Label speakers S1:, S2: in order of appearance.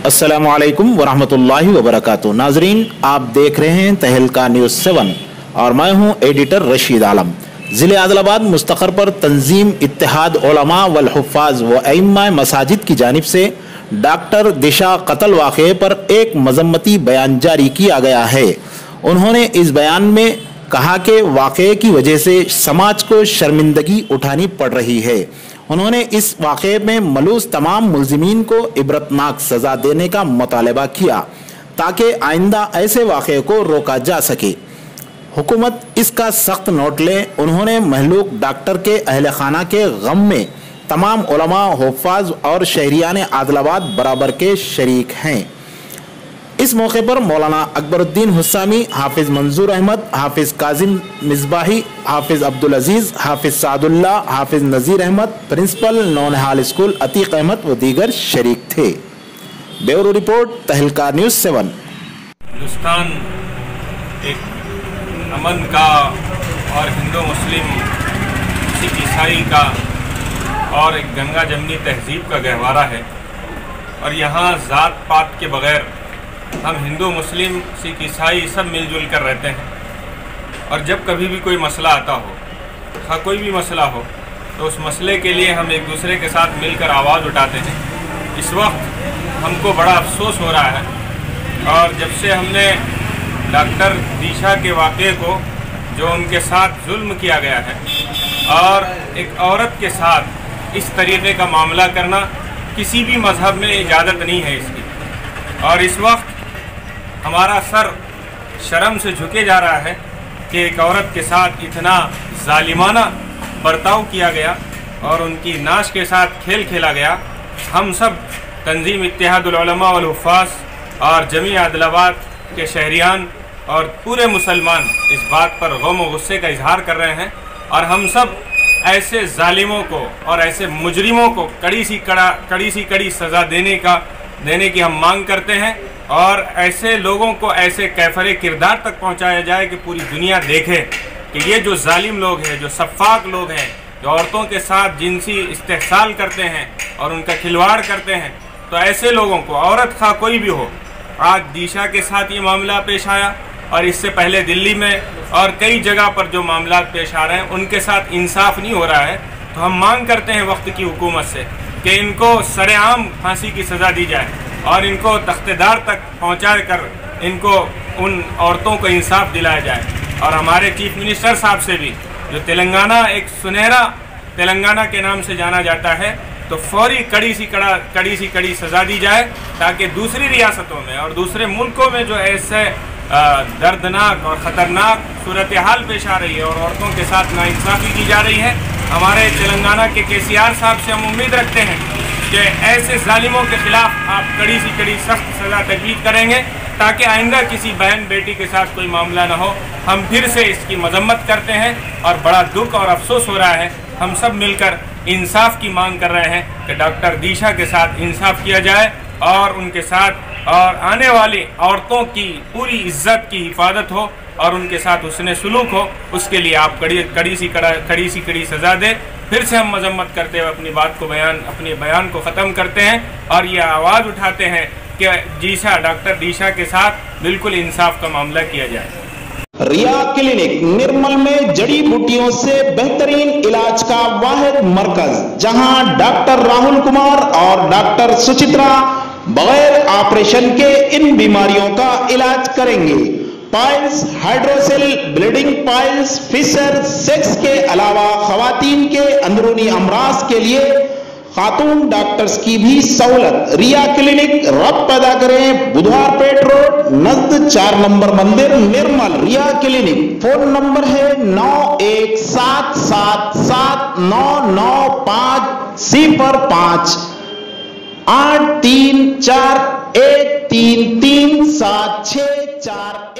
S1: अस्सलामु अलैकुम वरहमतुल्लाहि वबरकातुहू। नाजरीन, आप देख रहे हैं तहलका न्यूज़ 7 और मैं हूं एडिटर रशीद आलम। ज़िले आदिलाबाद मुस्तक़र पर तंजीम इत्तेहाद उलमा वल हुफ़्फ़ाज़ व अइम्मा मसाजिद की जानिब से डॉक्टर दिशा कत्ल वाक़े पर एक मज़म्मती बयान जारी किया गया है। उन्होंने इस बयान में कहा कि वाक़े की वजह से समाज को शर्मिंदगी उठानी पड़ रही है। उन्होंने इस वाक़े में मलूस तमाम मुल्ज़िमीन को इबरतनाक सज़ा देने का मुतालबा किया ताकि आइंदा ऐसे वाक़े को रोका जा सके। हुकूमत इसका सख्त नोट ले। उन्होंने महलूक डॉक्टर के अहल खाना के गम में तमाम उलमा, हुफ़्फ़ाज़ और शहरियान आदिलाबाद बराबर के शरीक हैं। इस मौके पर मौलाना अकबरुद्दीन हुस्सामी, हाफिज़ मंजूर अहमद, हाफिज़ काजिम मिसबाही, हाफिज़ अब्दुल अजीज़, हाफिज़ सादुल्ला, हाफिज़ नज़ीर अहमद, प्रिंसिपल नौनिहाल स्कूल अतीक अहमद व दीगर शरीक थे। ब्यूरो रिपोर्ट, तहलका न्यूज़ 7।
S2: हिंदुस्तान एक अमन का और हिंदू मुस्लिम, सिख ईसाई का और एक गंगा जमनी तहजीब का गहवारा है और यहाँ ज़ात पात के बग़ैर हम हिंदू मुस्लिम सिख ईसाई सब मिलजुल कर रहते हैं। और जब कभी भी कोई मसला आता हो, हाँ कोई भी मसला हो, तो उस मसले के लिए हम एक दूसरे के साथ मिलकर आवाज़ उठाते हैं। इस वक्त हमको बड़ा अफसोस हो रहा है और जब से हमने डॉक्टर दिशा के वाक़े को, जो उनके साथ जुल्म किया गया है और एक औरत के साथ इस तरीक़े का मामला करना किसी भी मज़हब में इजाज़त नहीं है इसकी। और इस वक्त हमारा सर शर्म से झुके जा रहा है कि एक औरत के साथ इतना जालिमाना बर्ताव किया गया और उनकी नाश के साथ खेल खेला गया। हम सब तंजीम इत्तेहादुल उलमा वल हुफ़्फ़ाज़ और जमी आदिलाबाद के शहरियान और पूरे मुसलमान इस बात पर गम व गुस्से का इजहार कर रहे हैं और हम सब ऐसे जालिमों को और ऐसे मुजरिमों को कड़ी सी कड़ी सज़ा देने की हम मांग करते हैं और ऐसे लोगों को ऐसे कैफरे किरदार तक पहुंचाया जाए कि पूरी दुनिया देखे कि ये जो जालिम लोग हैं, जो सफ़ाक लोग हैं, जो औरतों के साथ जिनसी इस्तेहसाल करते हैं और उनका खिलवाड़ करते हैं, तो ऐसे लोगों को, औरत खा कोई भी हो, आज दिशा के साथ ये मामला पेश आया और इससे पहले दिल्ली में और कई जगह पर जो मामला पेश आ रहे हैं उनके साथ इंसाफ नहीं हो रहा है। तो हम मांग करते हैं वक्त की हुकूमत से कि इनको सरेआम फांसी की सज़ा दी जाए और इनको तख्तेदार तक पहुँचा कर इनको उन औरतों को इंसाफ दिलाया जाए। और हमारे चीफ मिनिस्टर साहब से भी, जो तेलंगाना एक सुनहरा तेलंगाना के नाम से जाना जाता है, तो फौरी कड़ी सी कड़ी सज़ा दी जाए ताकि दूसरी रियासतों में और दूसरे मुल्कों में जो ऐसे दर्दनाक और ख़तरनाक सूरत हाल पेश आ रही है और औरतों के साथ नाइंसाफ़ी की जा रही है, हमारे तेलंगाना के KCR साहब से हम उम्मीद रखते हैं कि ऐसे जालिमों के ख़िलाफ़ आप कड़ी सी कड़ी सख्त सज़ा तजवीज़ करेंगे ताकि आइंदा किसी बहन बेटी के साथ कोई मामला न हो। हम फिर से इसकी मजम्मत करते हैं और बड़ा दुख और अफसोस हो रहा है। हम सब मिलकर इंसाफ की मांग कर रहे हैं कि डॉक्टर दिशा के साथ इंसाफ किया जाए और उनके साथ और आने वाली औरतों की पूरी इज्जत की हिफाजत हो और उनके साथ हुस्न सुलूक हो। उसके लिए आप कड़ी सी सज़ा दें। फिर से हम मजम्मत करते हुए अपने बयान को ख़त्म करते हैं और ये आवाज़ उठाते हैं कि डॉक्टर दिशा के साथ बिल्कुल इंसाफ का मामला किया जाए।
S1: रिया क्लिनिक निर्मल में जड़ी बूटियों से बेहतरीन इलाज का वाहिद मरकज, जहां डॉक्टर राहुल कुमार और डॉक्टर सुचित्रा बगैर ऑपरेशन के इन बीमारियों का इलाज करेंगे। Piles, hydrocele, bleeding piles, fissure, sex के अलावा खवातीन के अंदरूनी अमराज के लिए खातून डॉक्टर्स की भी सहूलत। रिया क्लिनिक रब पैदा करें, बुधवार पेट रोड नजद 4 नंबर मंदिर, निर्मल। रिया क्लिनिक फोन नंबर है 91777995 83413337664।